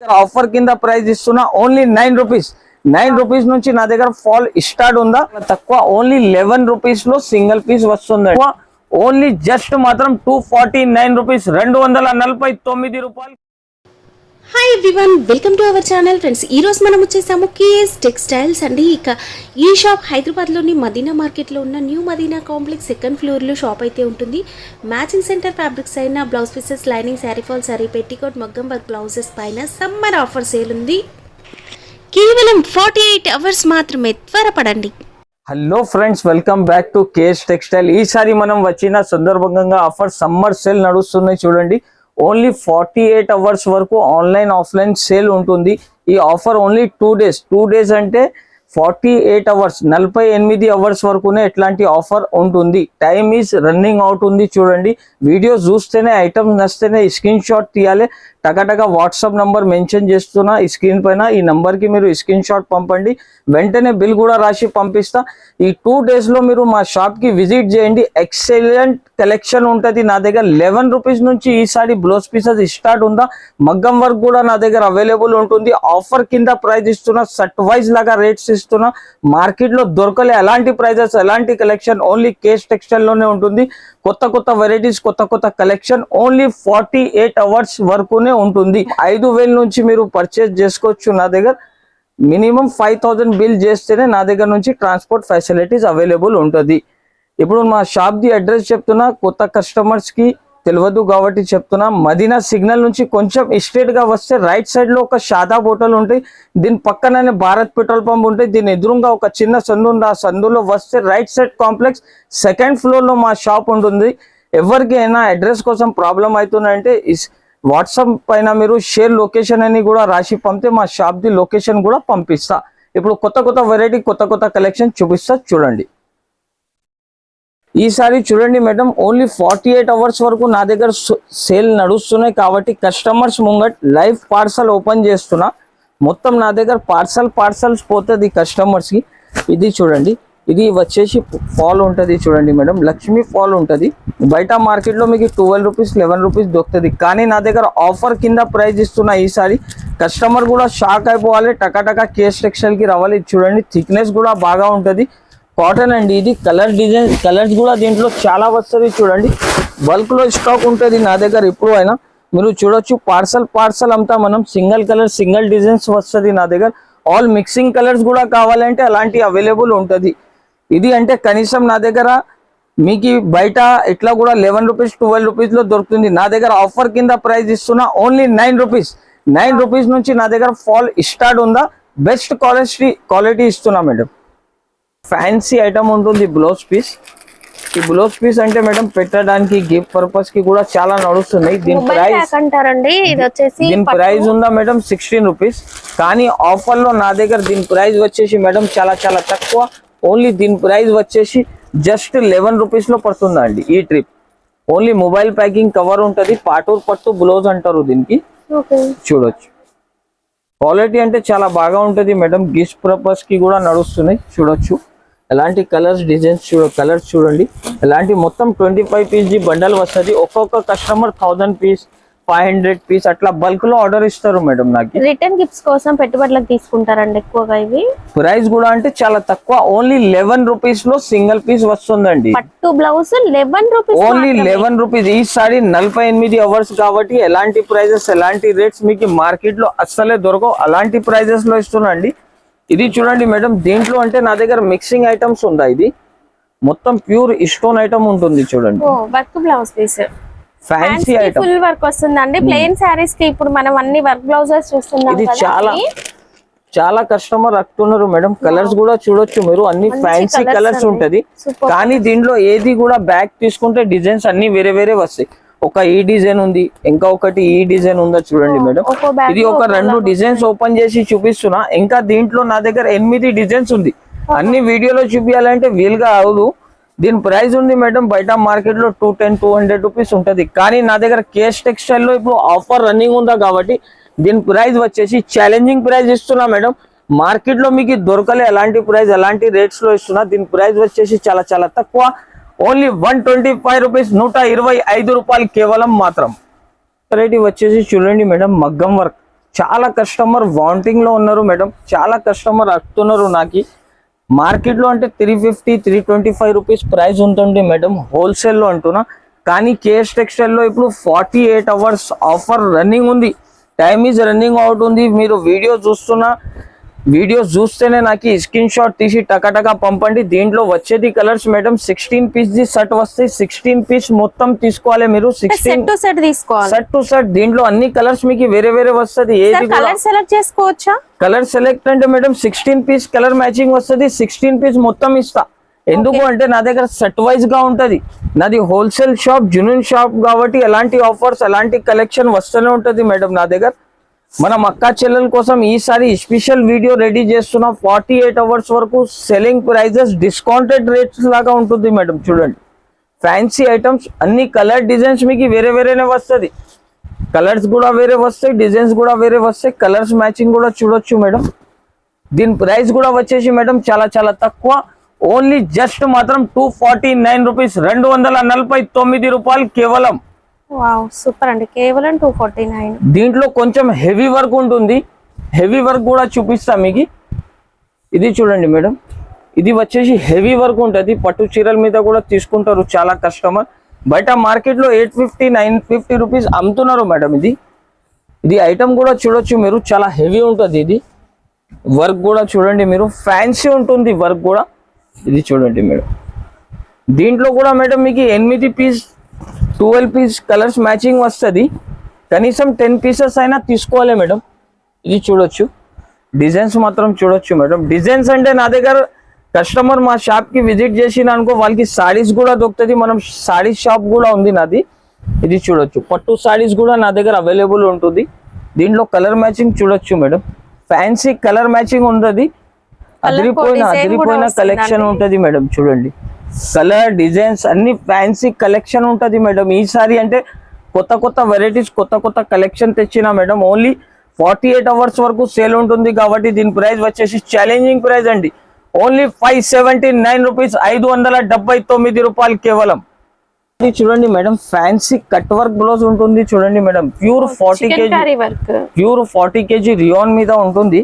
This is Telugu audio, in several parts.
ఆఫర్ కింద ప్రైస్ ఇస్తున్నా ఓన్లీ 9 రూపీస్. 9 రూపీస్ నుంచి నా దగ్గర ఫాల్ స్టార్ట్ ఉందా తక్కువ ఓన్లీ 11 రూపీస్ లో సింగిల్ పీస్ వస్తుంది. ఓన్లీ జస్ట్ మాత్రం 249 రూపీస్, 249 రూపాయలు. Hi everyone, welcome to our channel friends. ఈరోజు మనం వచ్చేసాము కేఎస్ టెక్స్టైల్స్ అండి. ఇక ఈ షాప్ హైదరాబాద్లోని మదీనా మార్కెట్లో ఉన్న న్యూ మదీనా కాంప్లెక్స్ సెకండ్ ఫ్లోర్లో షాప్ అయితే ఉంటుంది. మ్యాచింగ్ సెంటర్ ఫ్యాబ్రిక్స్ అయిన blouse pieces, lining, sari fall, sari petticoat, మగ్గం వర్క్ బ్లౌజెస్ పైన సమ్మర్ ఆఫర్ సేల్ ఉంది. కేవలం 48 అవర్స్ మాత్రమే, త్వరపడండి. Hello friends, welcome back to KS textile. ఈసారి మనం వచ్చిన సందర్భంగా ఆఫర్ సమ్మర్ సేల్ నడుస్తున్నాయి చూడండి. ఓన్లీ 48 అవర్స్ వరకు ఆన్లైన్ ఆఫ్లైన్ సేల్ ఉంటుంది. ఈ ఆఫర్ ఓన్లీ 2 డేస్ అంటే 48 అవర్స్, 48 అవర్స్ వరకునే ఇట్లాంటి ఆఫర్ ఉంటుంది. టైమ్ ఈజ్ రన్నింగ్ అవుట్ ఉంది చూడండి. వీడియో చూస్తేనే ఐటమ్స్ నచ్చితేనే స్క్రీన్ షాట్ తీయాలి. టకటక వాట్సాప్ నంబర్ మెన్షన్ చేస్తున్నా ఈ స్క్రీన్ పైన. ఈ నంబర్కి మీరు స్క్రీన్ షాట్ పంపండి, వెంటనే బిల్ కూడా రాసి పంపిస్తా. ఈ 2 డేస్లో మీరు మా షాప్కి విజిట్ చేయండి. ఎక్సలెంట్ కలెక్షన్ ఉంటుంది నా దగ్గర. 11 రూపీస్ నుంచి ఈసారి బ్లౌజ్ పీసెస్ స్టార్ట్ ఉందా. మగ్గం వర్క్ కూడా నా దగ్గర అవైలబుల్ ఉంటుంది. ఆఫర్ కింద ప్రైస్ ఇస్తున్నా, సెట్ వైజ్ లాగా రేట్స్ ఇస్తున్నా. మార్కెట్లో దొరకలే అలాంటి ప్రైజెస్, అలాంటి కలెక్షన్ ఓన్లీ కేఎస్ టెక్స్టైల్లోనే ఉంటుంది. కొత్త వెరైటీస్, కొత్త కలెక్షన్ ఓన్లీ 48 అవర్స్ వరకునే ఉంటుంది. 5,000 నుంచి మీరు పర్చేస్ చేసుకోవచ్చు నా దగ్గర. మినిమం 5,000 బిల్ చేస్తేనే నా దగ్గర నుంచి ట్రాన్స్పోర్ట్ ఫెసిలిటీస్ అవైలబుల్ ఉంటుంది. ఇప్పుడు మా షాప్ ది అడ్రస్ చెప్తున్నా, కొత్త కస్టమర్స్ కి తెలియదు కాబట్టి చెప్తున్నా. మదీనా సిగ్నల్ నుంచి కొంచెం స్ట్రేట్ గా వస్తే రైట్ సైడ్ లో ఒక షాదాబ్ హోటల్ ఉంటాయి. దీని పక్కననే భారత్ పెట్రోల్ పంప్ ఉంటాయి. దీని ఎదురుగా ఒక చిన్న సందు ఉంది. ఆ సందులో వస్తే right side complex second floor లో మా షాప్ ఉంటుంది. ఎవరికైనా అడ్రస్ కోసం ప్రాబ్లం అవుతుందంటే వాట్సాప్ పైన మీరు షేర్ లొకేషన్ అని కూడా రాసి పంపితే మా షాప్ ది లొకేషన్ కూడా పంపిస్తా. ఇప్పుడు కొత్త వెరైటీ, కొత్త కలెక్షన్ చూపిస్తా చూడండి. ఈసారి చూడండి మేడం, ఓన్లీ 48 అవర్స్ వరకు నా దగ్గర సేల్ నడుస్తున్నాయి కాబట్టి కస్టమర్స్ ముంగట్ లైవ్ పార్సల్ ఓపెన్ చేస్తున్నా. మొత్తం నా దగ్గర పార్సల్స్ పోతుంది కస్టమర్స్కి. ఇది చూడండి, ఇది వచ్చేసి ఫాల్ ఉంటుంది చూడండి మేడం. లక్ష్మీ ఫాల్ ఉంటుంది. బయట మార్కెట్లో మీకు 12 రూపీస్, 11 రూపీస్ దొరుకుతుంది. కానీ నా దగ్గర ఆఫర్ కింద ప్రైస్ ఇస్తున్నా. ఈసారి కస్టమర్ కూడా షాక్ అయిపోవాలి, టకాటకా కేఎస్ టెక్స్టైల్కి రావాలి. చూడండి, థిక్నెస్ కూడా బాగా ఉంటుంది. కాటన్ అండి. ఇది కలర్స్ కూడా దీంట్లో చాలా వస్తుంది చూడండి. బల్క్లో స్టాక్ ఉంటుంది నా దగ్గర. ఇప్పుడు అయినా మీరు చూడొచ్చు, పార్సల్ అంతా మనం సింగిల్ కలర్, సింగిల్ డిజైన్స్ వస్తుంది నా దగ్గర. ఆల్ మిక్సింగ్ కలర్స్ కూడా కావాలంటే అలాంటి అవైలబుల్ ఉంటుంది. ఇది అంటే కనీసం నా దగ్గర మీకు బయట ఇట్లా కూడా 11 రూపీస్, 12 రూపీస్లో దొరుకుతుంది. నా దగ్గర ఆఫర్ కింద ప్రైస్ ఇస్తున్నా ఓన్లీ 9 రూపీస్. 9 రూపీస్ నుంచి నా దగ్గర ఫాల్ స్టార్ట్ ఉందా. బెస్ట్ క్వాలిటీ ఇస్తున్నా మేడం. ఫ్యాన్సీ ఐటమ్ ఉంటుంది బ్లౌజ్ పీస్. ఈ బ్లౌజ్ పీస్ అంటే మేడం పెట్టడానికి, గిఫ్ట్ పర్పస్ కి కూడా చాలా నడుస్తున్నాయి. దీని ప్రైస్ ఉందా మేడం 16 రూపీస్. కానీ ఆఫర్ లో నా దగ్గర దీని ప్రైస్ వచ్చేసి మేడం చాలా తక్కువ. ఓన్లీ దీని ప్రైస్ వచ్చేసి జస్ట్ 11 రూపీస్ లో పడుతుందా అండి. ఈ trip only mobile packing cover ఉంటుంది. పాటూర్ పట్టు బ్లౌజ్ అంటారు దీనికి. చూడొచ్చు, క్వాలిటీ అంటే చాలా బాగా ఉంటుంది మేడం. గిఫ్ట్ పర్పస్ కి కూడా నడుస్తున్నాయి. చూడొచ్చు ఎలాంటి కలర్స్, డిజైన్స్ కలర్స్ చూడండి. ఎలాంటి మొత్తం 25 పీస్ బండల్ వస్తుంది. ఒక్కొక్క కస్టమర్ 1000 పీస్, 500 పీస్ అట్లా బల్క్ లో ఆర్డర్ ఇస్తారు మేడం. నాకు రిటర్న్ గిఫ్ట్స్ కోసం పెట్టుబడులకు తీసుకుంటారండి ఎక్కువగా. ఇవి ప్రైస్ కూడా అంటే చాలా తక్కువ. ఓన్లీ 11 రూపీస్ లో సింగిల్ పీస్ వస్తుందండి. పట్టు బ్లౌజ్ 11 రూపీస్, ఓన్లీ 11 రూపీస్. ఈసారి 48 అవర్స్ కాబట్టి ఎలాంటి ప్రైజెస్, ఎలాంటి రేట్స్ మీకు మార్కెట్ లో అస్సలే దొరకవు. అలాంటి ప్రైజెస్ లో ఇస్తున్నాండి. ఇది చూడండి మేడం, దీంట్లో అంటే నా దగ్గర మిక్సింగ్ ఐటమ్స్ ఉందా. ఇది మొత్తం ప్యూర్ స్టోన్ ఐటమ్ ఉంటుంది చూడండి. Work blouse piece, fancy item, full work వస్తుందండి. ప్లెయిన్ సారీస్ కి ఇప్పుడు మనం అన్ని వర్క్ బ్లౌజెస్ చూస్తున్నాం. ఇది చాలా కస్టమర్ అడుగుతున్నారు మేడం. కలర్స్ కూడా చూడొచ్చు మీరు, అన్ని ఫ్యాన్సీ కలర్స్ ఉంటది. కానీ దీంట్లో ఏది కూడా బ్యాక్ తీసుకుంటే డిజైన్స్ అన్ని వేరే వస్తాయి. ఒక ఈ డిజైన్ ఉంది, ఇంకా ఒకటి ఈ డిజైన్ ఉందా చూడండి మేడం. ఇది ఒక 2 డిజైన్స్ ఓపెన్ చేసి చూపిస్తున్నా. ఇంకా దీంట్లో నా దగ్గర 8 డిజైన్స్ ఉంది. అన్ని వీడియోలో చూపించాలంటే వీలుగా అవదు. దీని ప్రైస్ ఉంది మేడం బయట మార్కెట్ లో 210-200 రూపీస్ ఉంటది. కానీ నా దగ్గర కేఎస్ టెక్స్టైల్ లో ఇప్పుడు ఆఫర్ రన్నింగ్ ఉందా కాబట్టి దీని ప్రైస్ వచ్చేసి ఛాలెంజింగ్ ప్రైస్ ఇస్తున్నా మేడం. మార్కెట్ లో మీకు దొరకలే అలాంటి ప్రైస్, అలాంటి రేట్స్ లో ఇస్తున్నా. దీని ప్రైస్ వచ్చేసి చాలా తక్కువ. ఓన్లీ 125 రూపీస్, 125 రూపాయలు కేవలం మాత్రం. వెరైటీ వచ్చేసి చూడండి మేడం, మగ్గం వర్క్ చాలా కస్టమర్ వాంటింగ్ లో ఉన్నారు మేడం, చాలా కస్టమర్ అడుగుతున్నారు నాకు. మార్కెట్ లో అంటే 350 325 రూపీస్ ప్రైస్ ఉంటుంది మేడం హోల్సేల్ లో అంటున్నా. కానీ కేఎస్ టెక్స్టైల్ లో ఇప్పుడు 48 అవర్స్ ఆఫర్ రన్నింగ్ ఉంది, టైమ్ ఈజ్ రన్నింగ్ అవుట్ ఉంది. మీరు వీడియోస్ చూస్తేనే నాకు స్క్రీన్ షాట్ తీసి టకాటకా పంపండి. దీంట్లో వచ్చేది colours madam 16 piece the set వస్తాయి, 16 పీస్ మొత్తం తీసుకోవాలి మీరు. 16 సెట్ తీసుకోవాలి, సెట్ టు సెట్. దీంట్లో అన్ని కలర్స్ మీకు వేరే వేరే వస్తుంది. ఏది కలర్ సెలెక్ట్ చేసుకోవచ్చా? కలర్ సెలెక్ట్ అంటే మేడం 16 పీస్ కలర్ మ్యాచింగ్ వస్తుంది, 16 పీస్ మొత్తం ఇస్తా. ఎందుకు అంటే నా దగ్గర సెట్ వైజ్ గా ఉంటది, నాది హోల్సేల్ షాప్, జునూన్ షాప్ కాబట్టి ఎలాంటి ఆఫర్స్ ఎలాంటి కలెక్షన్ వస్తూనే ఉంటది మేడం నా దగ్గర. మనం అక్క చెల్లెల కోసం ఈసారి స్పెషల్ వీడియో రెడీ చేస్తున్నాం. 48 అవర్స్ వరకు సెల్లింగ్ ప్రైజెస్ డిస్కౌంటెడ్ రేట్స్ లాగా ఉంటుంది మేడం. చూడండి ఫ్యాన్సీ ఐటమ్స్ అన్ని కలర్ డిజైన్స్ మీకు వేరే వేరేనే వస్తుంది, కలర్స్ కూడా వేరే వస్తాయి, డిజైన్స్ కూడా వేరే వస్తాయి, కలర్స్ మ్యాచింగ్ కూడా చూడొచ్చు మేడం. దీని ప్రైస్ కూడా వచ్చేసి మేడం చాలా చాలా తక్కువ, ఓన్లీ జస్ట్ మాత్రం 249 రూపీస్, 249 రూపాయలు కేవలం. వావ్ సూపర్ అండి, కేవలం 249. దీంట్లో కొంచెం హెవీ వర్క్ ఉంటుంది, హెవీ వర్క్ కూడా చూపిస్తా మీకు. ఇది చూడండి మేడం, ఇది వచ్చేసి హెవీ వర్క్ ఉంటుంది, పట్టు చీరల మీద కూడా తీసుకుంటారు చాలా కస్టమర్. బయట మార్కెట్ లో 850 950 రూపీస్ అమ్ముతున్నారు మేడం. ఇది ఐటమ్ కూడా చూడొచ్చు మీరు, చాలా హెవీ ఉంటుంది. ఇది వర్క్ కూడా చూడండి మీరు, ఫ్యాన్సీ ఉంటుంది వర్క్ కూడా. ఇది చూడండి మేడం, దీంట్లో కూడా మేడం మీకు 8 పీస్ 12 పీస్ కలర్స్ మ్యాచింగ్ వస్తుంది, కనీసం 10 పీసెస్ అయినా తీసుకోవాలి మేడం. ఇది చూడొచ్చు, డిజైన్స్ మాత్రం చూడొచ్చు మేడం. డిజైన్స్ అంటే నా దగ్గర కస్టమర్ మా షాప్ కి విజిట్ చేసిన అనుకో వాళ్ళకి సారీస్ కూడా దొరుకుతుంది, మనం సారీస్ షాప్ కూడా ఉంది నాది. ఇది చూడొచ్చు, పట్టు సారీస్ కూడా నా దగ్గర అవైలబుల్ ఉంటుంది. దీంట్లో కలర్ మ్యాచింగ్ చూడొచ్చు మేడం, ఫ్యాన్సీ కలర్ మ్యాచింగ్ ఉంటుంది, అదిరిపోయిన కలెక్షన్ ఉంటది మేడం. చూడండి కలర్ డిజైన్స్ అన్ని ఫ్యాన్సీ కలెక్షన్ ఉంటది మేడం. ఈసారి అంటే కొత్త వెరైటీస్ కొత్త కలెక్షన్ తెచ్చిన మేడం. ఓన్లీ 48 అవర్స్ వరకు సేల్ ఉంటుంది కాబట్టి దీని ప్రైస్ వచ్చేసి ఛాలెంజింగ్ ప్రైస్ అండి, ఓన్లీ 579 రూపీస్, 579 రూపాయలు కేవలం. ఇది చూడండి madam, fancy cut work blouse ఉంటుంది చూడండి మేడం, ప్యూర్ 40 కేజీ రియాన్ మీద ఉంటుంది.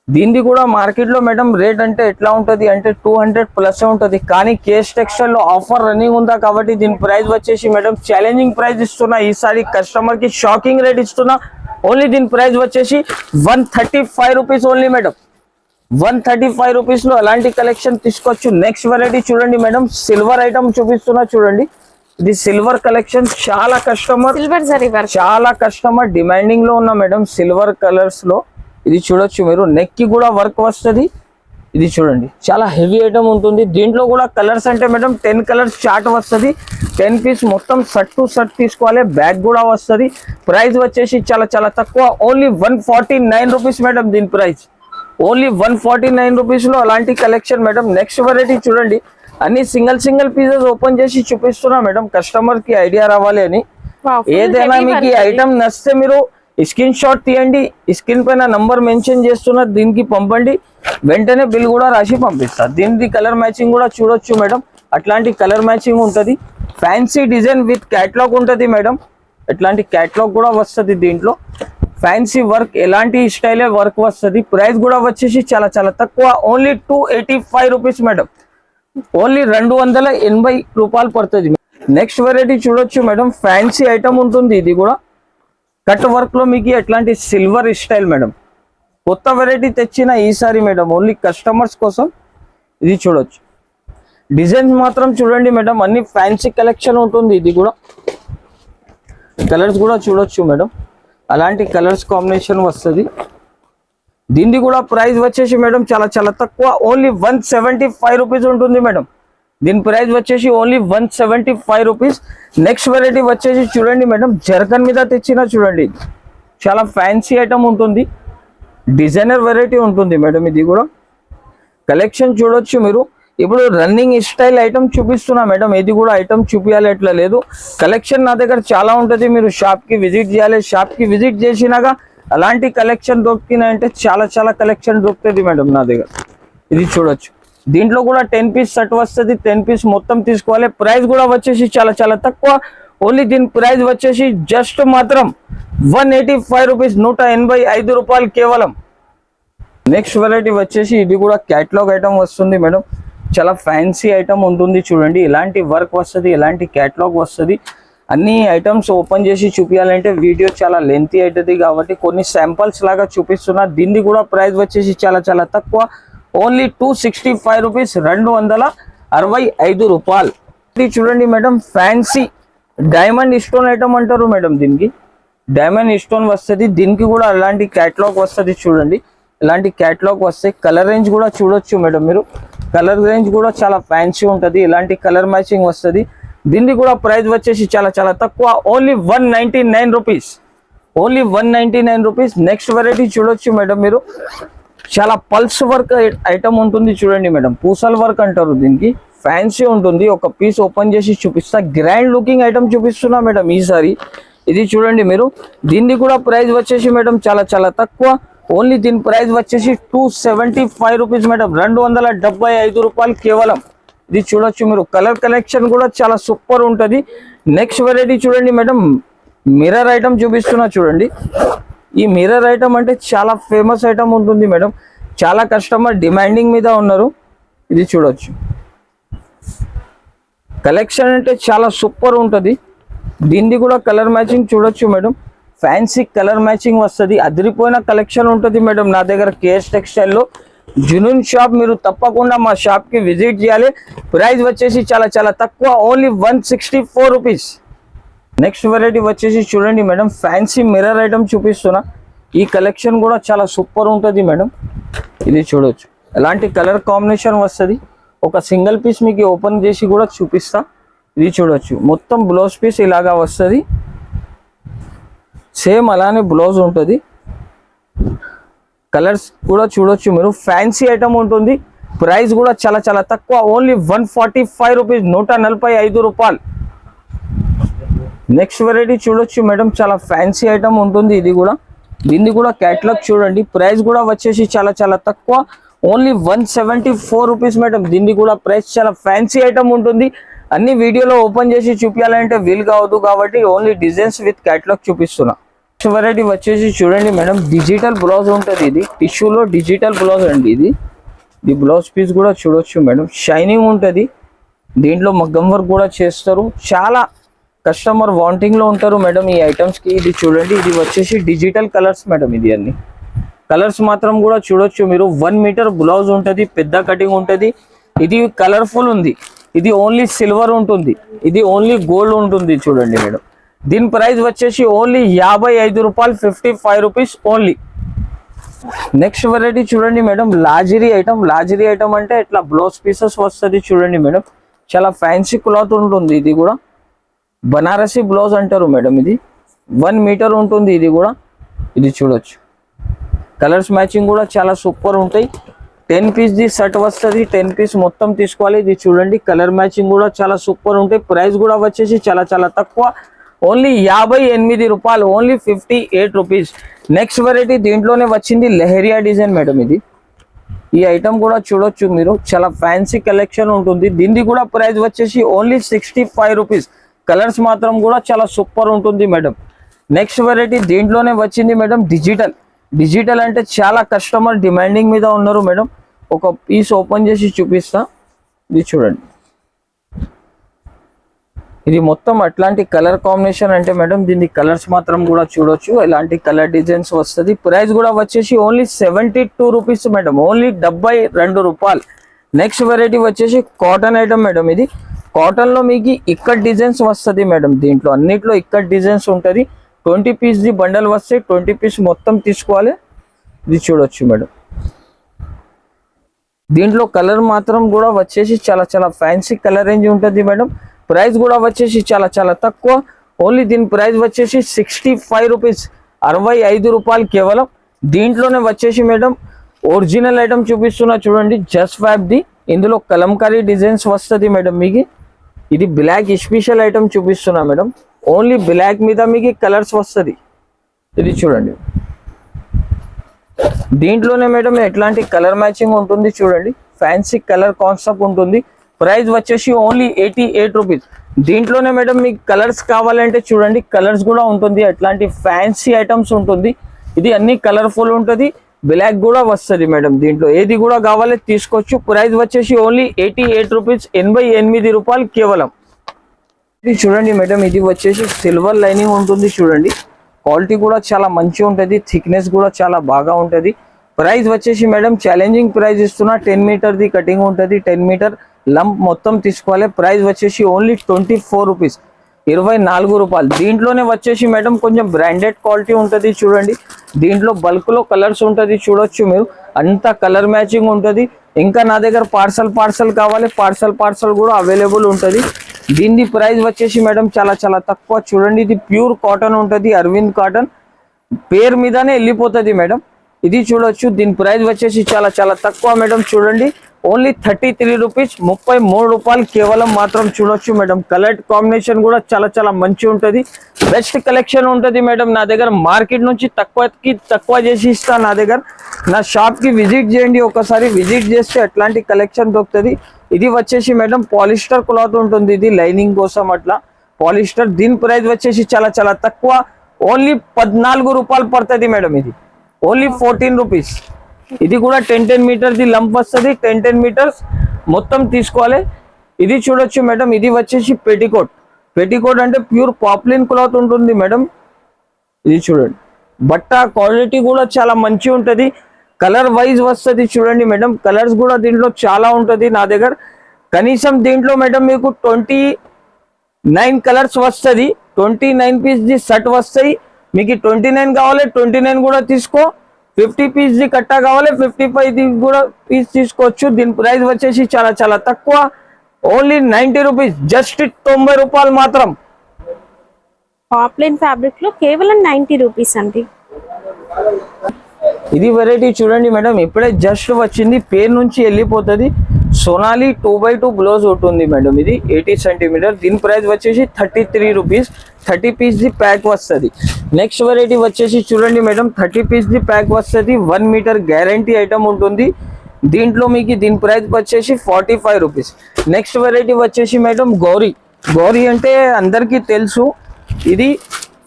దీనిది కూడా మార్కెట్ లో మేడం రేట్ అంటే ఎట్లా ఉంటది అంటే 200 ప్లస్ ఉంటది, కానీ కేఎస్ టెక్స్టైల్ లో ఆఫర్ రన్నింగ్ ఉందా కాబట్టి దీని ప్రైస్ వచ్చేసి మేడం ఛాలెంజింగ్ ప్రైస్ ఇస్తున్నా. ఈసారి కస్టమర్ కి షాకింగ్ రేట్ ఇస్తున్నా. ఓన్లీ దీని ప్రైస్ వచ్చేసి 135 రూపీస్ ఓన్లీ మేడం. 135 రూపీస్ లో అలాంటి కలెక్షన్ తీసుకోవచ్చు. నెక్స్ట్ వెరైటీ చూడండి మేడం, సిల్వర్ ఐటమ్ చూపిస్తున్నా చూడండి. ఇది సిల్వర్ కలెక్షన్, చాలా కస్టమర్ డిమాండింగ్ లో ఉన్న మేడం సిల్వర్ కలర్స్ లో. ఇది చూడొచ్చు మీరు, నెక్ కి కూడా వర్క్ వస్తుంది. ఇది చూడండి చాలా హెవీ ఐటమ్ ఉంటుంది. దీంట్లో కూడా కలర్స్ అంటే మేడం 10 కలర్స్ చార్ట్ వస్తుంది, 10 పీస్ మొత్తం సెట్ టు సెట్ తీసుకోవాలి, బ్యాగ్ కూడా వస్తుంది. ప్రైస్ వచ్చేసి చాలా తక్కువ, ఓన్లీ 149 రూపీస్ మేడం. దీని ప్రైస్ ఓన్లీ 149 రూపీస్ లో అలాంటి కలెక్షన్ మేడం. నెక్స్ట్ వెరైటీ చూడండి, అన్ని సింగిల్ పీసెస్ ఓపెన్ చేసి చూపిస్తున్నా మేడం, కస్టమర్ కి ఐడియా రావాలి అని. ఏదైనా మీకు ఈ ఐటమ్ నచ్చితే మీరు స్క్రీన్ షాట్ తీయండి, స్క్రీన్ పైన నంబర్ మెన్షన్ చేస్తున్నా, దీనికి పంపండి, వెంటనే బిల్ కూడా రాసి పంపిస్తా. దీనికి కలర్ మ్యాచింగ్ కూడా చూడొచ్చు మేడం, అట్లాంటి కలర్ మ్యాచింగ్ ఉంటుంది. ఫ్యాన్సీ డిజైన్ విత్ క్యాట్లాగ్ ఉంటుంది మేడం, ఎట్లాంటి క్యాట్లాగ్ కూడా వస్తుంది. దీంట్లో ఫ్యాన్సీ వర్క్ ఎలాంటి స్టైల్ వర్క్ వస్తుంది. ప్రైస్ కూడా వచ్చేసి చాలా తక్కువ, ఓన్లీ 285 రూపీస్ మేడం, ఓన్లీ 280 రూపాయలు పడుతుంది. నెక్స్ట్ వెరైటీ చూడొచ్చు మేడం, ఫ్యాన్సీ ఐటమ్ ఉంటుంది. ఇది కూడా కట్ వర్క్ లో మీకు ఎట్లాంటి సిల్వర్ స్టైల్ మేడం, కొత్త వెరైటీ తెచ్చిన ఈసారి మేడం, ఓన్లీ కస్టమర్స్ కోసం. ఇది చూడొచ్చు, డిజైన్స్ మాత్రం చూడండి మేడం, అన్ని ఫ్యాన్సీ కలెక్షన్ ఉంటుంది. ఇది కూడా కలర్స్ కూడా చూడొచ్చు మేడం, అలాంటి కలర్స్ కాంబినేషన్ వస్తుంది. దీనిది కూడా ప్రైస్ వచ్చేసి మేడం చాలా తక్కువ, ఓన్లీ 175 రూపీస్ ఉంటుంది మేడం. దీని ప్రైస్ వచ్చేసి ఓన్లీ 175 రూపీస్. నెక్స్ట్ వెరైటీ వచ్చేసి చూడండి మేడం, జర్కన్ మీద తెచ్చిన చూడండి, చాలా ఫ్యాన్సీ ఐటమ్ ఉంటుంది, డిజైనర్ వెరైటీ ఉంటుంది మేడం. ఇది కూడా కలెక్షన్ చూడొచ్చు మీరు. ఇప్పుడు రన్నింగ్ స్టైల్ ఐటమ్ చూపిస్తున్నా మేడం, ఇది కూడా ఐటమ్ చూపించాలి ఎట్లా లేదు, కలెక్షన్ నా దగ్గర చాలా ఉంటుంది. మీరు షాప్ కి విజిట్ చేయాలి, షాప్ కి విజిట్ చేసినాక అలాంటి కలెక్షన్ దొరికినాయంటే చాలా కలెక్షన్ దొరుకుతుంది మేడం నా దగ్గర. ఇది చూడొచ్చు, దీంట్లో కూడా 10 పీస్ సెట్ వస్తుంది, 10 పీస్ మొత్తం తీసుకోవాలి. ప్రైస్ కూడా వచ్చేసి చాలా తక్కువ, ఓన్లీ దీని ప్రైస్ వచ్చేసి జస్ట్ మాత్రం 185 రూపీస్, 185 రూపాయలు కేవలం. నెక్స్ట్ వెరైటీ వచ్చేసి ఇది కూడా క్యాటలాగ్ ఐటమ్ వస్తుంది మేడం. చాలా ఫ్యాన్సీ ఐటమ్ ఉంటుంది చూడండి. ఇలాంటి వర్క్ వస్తుంది, ఇలాంటి క్యాటలాగ్ వస్తుంది. అన్ని ఐటమ్స్ ఓపెన్ చేసి చూపించాలంటే వీడియో చాలా లెంతీ అవుతుంది కాబట్టి కొన్ని శాంపిల్స్ లాగా చూపిస్తున్నా. దీన్ని కూడా ప్రైస్ వచ్చేసి చాలా చాలా తక్కువ, ఓన్లీ 265 రూపీస్, 265 రూపాయలు. ఇది చూడండి madam, fancy diamond stone item అంటారు మేడం. దీనికి డైమండ్ స్టోన్ వస్తుంది. దీనికి కూడా అలాంటి క్యాటలాగ్ వస్తుంది చూడండి. ఇలాంటి క్యాటలాగ్ వస్తే కలర్ రేంజ్ కూడా చూడొచ్చు మేడం మీరు. కలర్ రేంజ్ కూడా చాలా ఫ్యాన్సీ ఉంటుంది. ఇలాంటి కలర్ మ్యాచింగ్ వస్తుంది. దీన్ని కూడా ప్రైస్ వచ్చేసి చాలా చాలా తక్కువ, only 199 rupees, only 199 rupees. Next variety చూడొచ్చు మేడం మీరు. చాలా పల్స్ వర్క్ ఐటమ్ ఉంటుంది చూడండి మేడం. పూసల్ వర్క్ అంటారు దీనికి. ఫ్యాన్సీ ఉంటుంది. ఒక పీస్ ఓపెన్ చేసి చూపిస్తా. గ్రాండ్ లుకింగ్ ఐటమ్ చూపిస్తున్నా మేడం ఈసారి. ఇది చూడండి మీరు. దీన్ని కూడా ప్రైస్ వచ్చేసి మేడం చాలా చాలా తక్కువ, ఓన్లీ దీని ప్రైస్ వచ్చేసి 275 రూపీస్ మేడం, 275 రూపాయలు కేవలం. ఇది చూడొచ్చు మీరు. కలర్ కలెక్షన్ కూడా చాలా సూపర్ ఉంటుంది. నెక్స్ట్ వెరైటీ చూడండి మేడం, మిర్రర్ ఐటమ్ చూపిస్తున్నా చూడండి. ఈ మిర్రర్ ఐటమ్ అంటే చాలా ఫేమస్ ఐటమ్ ఉంటుంది మేడం. చాలా కస్టమర్ డిమాండింగ్ మీద ఉన్నారు. ఇది చూడొచ్చు. కలెక్షన్ అంటే చాలా సూపర్ ఉంటుంది. దీన్ని కూడా కలర్ మ్యాచింగ్ చూడొచ్చు మేడం. ఫ్యాన్సీ కలర్ మ్యాచింగ్ వస్తుంది. అదిరిపోయిన కలెక్షన్ ఉంటుంది మేడం నా దగ్గర కేఎస్ టెక్స్టైల్లో. జునూన్ షాప్, మీరు తప్పకుండా మా షాప్కి విజిట్ చేయాలి. ప్రైస్ వచ్చేసి చాలా చాలా తక్కువ, ఓన్లీ 164 రూపీస్. నెక్స్ట్ వెరైటీ వచ్చేసి చూడండి మేడం, ఫ్యాన్సీ మిర్రర్ ఐటమ్ చూపిస్తున్నా. ఈ కలెక్షన్ కూడా చాలా సూపర్ ఉంటుంది మేడం. ఇది చూడొచ్చు. ఎలాంటి కలర్ కాంబినేషన్ వస్తుంది. ఒక సింగిల్ పీస్ మీకు ఓపెన్ చేసి కూడా చూపిస్తా. ఇది చూడొచ్చు. మొత్తం బ్లౌజ్ పీస్ ఇలాగా వస్తుంది. సేమ్ అలానే బ్లౌజ్ ఉంటుంది. కలర్స్ కూడా చూడొచ్చు మీరు. ఫ్యాన్సీ ఐటమ్ ఉంటుంది. ప్రైస్ కూడా చాలా చాలా తక్కువ, ఓన్లీ 145 రూపీస్, 145 రూపాయలు. నెక్స్ట్ వెరైటీ చూడొచ్చు మేడం. చాలా ఫ్యాన్సీ ఐటమ్ ఉంటుంది ఇది కూడా. దీన్ని కూడా క్యాటలాగ్ చూడండి. ప్రైస్ కూడా వచ్చేసి చాలా చాలా తక్కువ, ఓన్లీ 174 రూపీస్ మేడం. దీన్ని కూడా ప్రైస్ చాలా ఫ్యాన్సీ ఐటమ్ ఉంటుంది. అన్ని వీడియోలో ఓపెన్ చేసి చూపించాలంటే వీలు కావద్దు కాబట్టి ఓన్లీ డిజైన్స్ విత్ క్యాటలాగ్ చూపిస్తున్నా. నెక్స్ట్ వెరైటీ వచ్చేసి చూడండి మేడం, డిజిటల్ బ్లౌజ్ ఉంటుంది. ఇది టిష్యూలో డిజిటల్ బ్లౌజ్ అండి. ఇది బ్లౌజ్ పీస్ కూడా చూడొచ్చు మేడం. షైనింగ్ ఉంటుంది. దీంట్లో మగ్గం వర్క్ కూడా చేస్తారు. చాలా కస్టమర్ వాంటింగ్ లో ఉంటారు మేడం ఈ ఐటమ్స్ కి. ఇది చూడండి. ఇది వచ్చేసి డిజిటల్ కలర్స్ మేడం. ఇది అన్ని కలర్స్ మాత్రం కూడా చూడొచ్చు మీరు. 1 మీటర్ బ్లౌజ్ ఉంటుంది. పెద్ద కటింగ్ ఉంటుంది. ఇది కలర్ఫుల్ ఉంది. ఇది ఓన్లీ సిల్వర్ ఉంటుంది. ఇది ఓన్లీ గోల్డ్ ఉంటుంది చూడండి మేడం. దీని ప్రైస్ వచ్చేసి ఓన్లీ 55 రూపాయలు, 55 రూపీస్ ఓన్లీ. నెక్స్ట్ వెరైటీ చూడండి మేడం, లాజరీ ఐటమ్. లాజరీ ఐటమ్ అంటే ఇట్లా బ్లౌజ్ పీసెస్ వస్తుంది చూడండి మేడం. చాలా ఫ్యాన్సీ క్లాత్ ఉంటుంది. ఇది కూడా బనారసి బ్లౌజ్ అంటారు మేడం. ఇది 1 మీటర్ ఉంటుంది. ఇది కూడా ఇది చూడొచ్చు. కలర్స్ మ్యాచింగ్ కూడా చాలా సూపర్ ఉంటాయి. 10 పీస్ ది సెట్ వస్తుంది. 10 పీస్ మొత్తం తీసుకోవాలి. ఇది చూడండి. కలర్ మ్యాచింగ్ కూడా చాలా సూపర్ ఉంటాయి. ప్రైస్ కూడా వచ్చేసి చాలా చాలా తక్కువ, ఓన్లీ 58 రూపాయలు, ఓన్లీ 58 రూపీస్. నెక్స్ట్ వెరైటీ దీంట్లోనే వచ్చింది లెహరియా డిజైన్ మేడం. ఇది ఈ ఐటమ్ కూడా చూడొచ్చు మీరు. చాలా ఫ్యాన్సీ కలెక్షన్ ఉంటుంది. దీనికి కూడా ప్రైస్ వచ్చేసి ఓన్లీ 65 రూపీస్. కలర్స్ మాత్రం కూడా చాలా సూపర్ ఉంటుంది మేడం. నెక్స్ట్ వెరైటీ దీంట్లోనే వచ్చింది మేడం, డిజిటల్. డిజిటల్ అంటే చాలా కస్టమర్ డిమాండింగ్ మీద ఉన్నారు మేడం. ఒక పీస్ ఓపెన్ చేసి చూపిస్తా. ఇది చూడండి. ఇది మొత్తం అట్లాంటి కలర్ కాంబినేషన్ అంటే మేడం. దీని కలర్స్ మాత్రం కూడా చూడొచ్చు. ఇలాంటి కలర్ డిజైన్స్ వస్తుంది. ప్రైస్ కూడా వచ్చేసి ఓన్లీ 72 రూపీస్ మేడం, ఓన్లీ 72 రూపాయలు. నెక్స్ట్ వెరైటీ వచ్చేసి కాటన్ ఐటమ్ మేడం. ఇది కాటన్ లో మీకు ఇక్కడ డిజైన్స్ వస్తుంది మేడం. దీంట్లో అన్నిట్లో ఇక్కడ డిజైన్స్ ఉంటుంది. 20 పీస్ ది బండల్ వస్తే 20 పీస్ మొత్తం తీసుకోవాలి. ఇది చూడొచ్చు మేడం. దీంట్లో కలర్ మాత్రం కూడా వచ్చేసి చాలా చాలా ఫ్యాన్సీ కలర్ రేంజ్ ఉంటుంది మేడం. ప్రైస్ కూడా వచ్చేసి చాలా చాలా తక్కువ, ఓన్లీ దీని ప్రైస్ వచ్చేసి 65 రూపీస్, 65 రూపాయలు కేవలం. దీంట్లోనే వచ్చేసి మేడం ఒరిజినల్ ఐటమ్ చూపిస్తున్నా చూడండి, జస్ట్ ఫ్యాబ్ ది. ఇందులో కలంకారీ డిజైన్స్ వస్తుంది మేడం. మీకు ఇది బ్లాక్ స్పెషల్ ఐటమ్ చూపిస్తున్నా మేడం. ఓన్లీ బ్లాక్ మీద మీకు కలర్స్ వస్తుంది. ఇది చూడండి. దీంట్లోనే మేడం ఎట్లాంటి కలర్ మ్యాచింగ్ ఉంటుంది చూడండి. ఫ్యాన్సీ కలర్ కాన్సెప్ట్ ఉంటుంది. ప్రైస్ వచ్చేసి ఓన్లీ 88 రూపీస్, దీంట్లోనే మేడం మీకు కలర్స్ కావాలంటే చూడండి, కలర్స్ కూడా ఉంటుంది, అట్లాంటి ఫ్యాన్సీ ఐటమ్స్ ఉంటుంది. ఇది అన్ని కలర్ఫుల్ ఉంటుంది, బ్లాక్ కూడా వస్తుంది మేడం. దీంట్లో ఏది కూడా కావాలి తీసుకోవచ్చు. ప్రైస్ వచ్చేసి ఓన్లీ 88 రూపీస్, 88 రూపాయలు కేవలం. ఇది చూడండి మేడం, ఇది వచ్చేసి సిల్వర్ లైనింగ్ ఉంటుంది చూడండి. క్వాలిటీ కూడా చాలా మంచిగా ఉంటుంది, థిక్నెస్ కూడా చాలా బాగా ఉంటుంది. ప్రైస్ వచ్చేసి మేడం ఛాలెంజింగ్ ప్రైస్ ఇస్తున్నా. 10 మీటర్ది కటింగ్ ఉంటుంది, 10 మీటర్ లంప్ మొత్తం తీసుకోవాలి. ప్రైస్ వచ్చేసి ఓన్లీ 24 రూపీస్, 24 రూపాయలు. దీంట్లోనే వచ్చేసి మేడం కొంచెం బ్రాండెడ్ క్వాలిటీ ఉంటుంది చూడండి. దీంట్లో బల్క్ లో కలర్స్ ఉంటుంది చూడొచ్చు మీరు, అంతా కలర్ మ్యాచింగ్ ఉంటుంది. ఇంకా నా దగ్గర పార్సల్ కావాలి, పార్సల్ కూడా అవైలబుల్ ఉంటుంది. దీని ప్రైస్ వచ్చేసి మేడం చాలా చాలా తక్కువ చూడండి. ఇది ప్యూర్ కాటన్ ఉంటుంది, అరవింద్ కాటన్, పేరు మీదనే వెళ్ళిపోతుంది మేడం. ఇది చూడొచ్చు, దీని ప్రైస్ వచ్చేసి చాలా చాలా తక్కువ మేడం. చూడండి ఓన్లీ 33 రూపీస్, 33 రూపాయలు కేవలం మాత్రం. చూడొచ్చు మేడం, కలర్ కాంబినేషన్ కూడా చాలా చాలా మంచి ఉంటుంది. బెస్ట్ కలెక్షన్ ఉంటుంది మేడం నా దగ్గర. మార్కెట్ నుంచి తక్కువ చేసి ఇస్తా నా దగ్గర. నా షాప్ కి విజిట్ చేయండి, ఒకసారి విజిట్ చేస్తే అట్లాంటి కలెక్షన్ దొరుకుతుంది. ఇది వచ్చేసి మేడం పాలిస్టర్ క్లాత్ ఉంటుంది, ఇది లైనింగ్ కోసం అట్లా పాలిస్టర్. దీని ప్రైస్ వచ్చేసి చాలా చాలా తక్కువ, ఓన్లీ 14 రూపాయలు పడుతుంది మేడం. ఇది ఓన్లీ 14 రూపీస్. ఇది కూడా 10 మీటర్ది లంప్ వస్తుంది, 10 మీటర్స్ మొత్తం తీసుకోవాలి. ఇది చూడొచ్చు మేడం, ఇది వచ్చేసి పెటికోట్ అంటే ప్యూర్ పాప్లిన్ క్లాత్ ఉంటుంది మేడం. ఇది చూడండి, బట్ట క్వాలిటీ కూడా చాలా మంచి ఉంటుంది. కలర్ వైజ్ వస్తుంది చూడండి మేడం, కలర్స్ కూడా దీంట్లో చాలా ఉంటుంది నా దగ్గర. కనీసం దీంట్లో మేడం మీకు 29 కలర్స్ వస్తుంది, 29 పీస్ ది షర్ట్ వస్తాయి. మీకు 29 కావాలి 29 కూడా తీసుకో, 50 పీస్ ది కట్టా కావాలి 55 ది కూడా పీస్ తీసుకోవచ్చు. దీని ప్రైస్ వచ్చేసి చాలా చాలా తక్కువ, ఓన్లీ 90 రూపీస్, జస్ట్ 90 రూపాయలు మాత్రం. పాప్లైన్ ఫ్యాబ్రిక్ లో కేవలం 90 రూపీస్ అండి. ఇది వెరైటీ చూడండి మేడం, ఇప్పుడే జస్ట్ వచ్చింది, పేరు నుంచి వెళ్ళిపోతుంది. సోనాలి 2x2 బ్లౌజ్ ఉంటుంది మేడం. ఇది 80 సెంటీమీటర్. దీని ప్రైస్ వచ్చేసి 33 రూపీస్, 30 పీస్ ది ప్యాక్ వస్తుంది. నెక్స్ట్ వెరైటీ వచ్చేసి చూడండి మేడం, 30 పీస్ ది ప్యాక్ వస్తుంది, 1 మీటర్ గ్యారంటీ ఐటమ్ ఉంటుంది. దీంట్లో మీకు దీని ప్రైస్ వచ్చేసి 45 రూపీస్. నెక్స్ట్ వెరైటీ వచ్చేసి మేడం గౌరీ అంటే అందరికీ తెలుసు. ఇది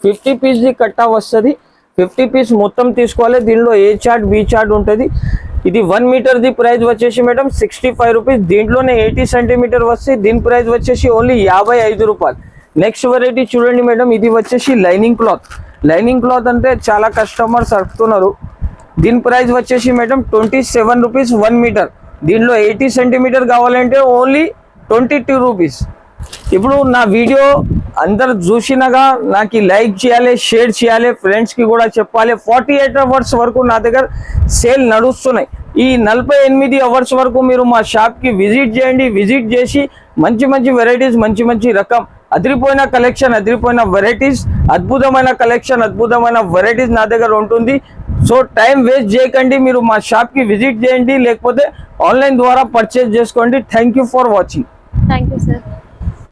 50 పీస్ ది కట్టా వస్తుంది, 50 పీస్ మొత్తం తీసుకోవాలి. దీనిలో ఏ చార్ట్ బి చార్ట్ ఉంటుంది. ఇది 1 మీటర్ ది ప్రైస్ వచ్చేసి మేడం 65 రూపీస్. దీంట్లోనే 80 సెంటీమీటర్ వస్తుంది. దీని ప్రైస్ వచ్చేసి ఓన్లీ 55 రూపాయలు. నెక్స్ట్ వెరైటీ చూడండి మేడం, ఇది వచ్చేసి లైనింగ్ క్లాత్ అంటే చాలా కస్టమర్స్ అడుగుతున్నారు. దీని ప్రైస్ వచ్చేసి మేడం 27 రూపీస్ 1 మీటర్. దీనిలో 80 సెంటీమీటర్ కావాలంటే ఓన్లీ 22 రూపీస్. ఇప్పుడు నా వీడియో అందరు చూసినగా నాకు లైక్ చేయాలి, షేర్ చేయాలి, ఫ్రెండ్స్ కి కూడా చెప్పాలి. 48 అవర్స్ వరకు నా దగ్గర సేల్ నడుస్తున్నాయి. ఈ 48 అవర్స్ వరకు మీరు మా షాప్ కి విజిట్ చేయండి. విజిట్ చేసి మంచి వెరైటీస్, మంచి రకం, అదిరిపోయిన కలెక్షన్, అదిరిపోయిన వెరైటీస్, అద్భుతమైన కలెక్షన్, అద్భుతమైన వెరైటీస్ నా దగ్గర ఉంటుంది. సో టైం వేస్ట్ చేయకండి, మీరు మా షాప్ కి విజిట్ చేయండి, లేకపోతే ఆన్లైన్ ద్వారా పర్చేజ్ చేసుకోండి. Thank you for watching. Thank you sir.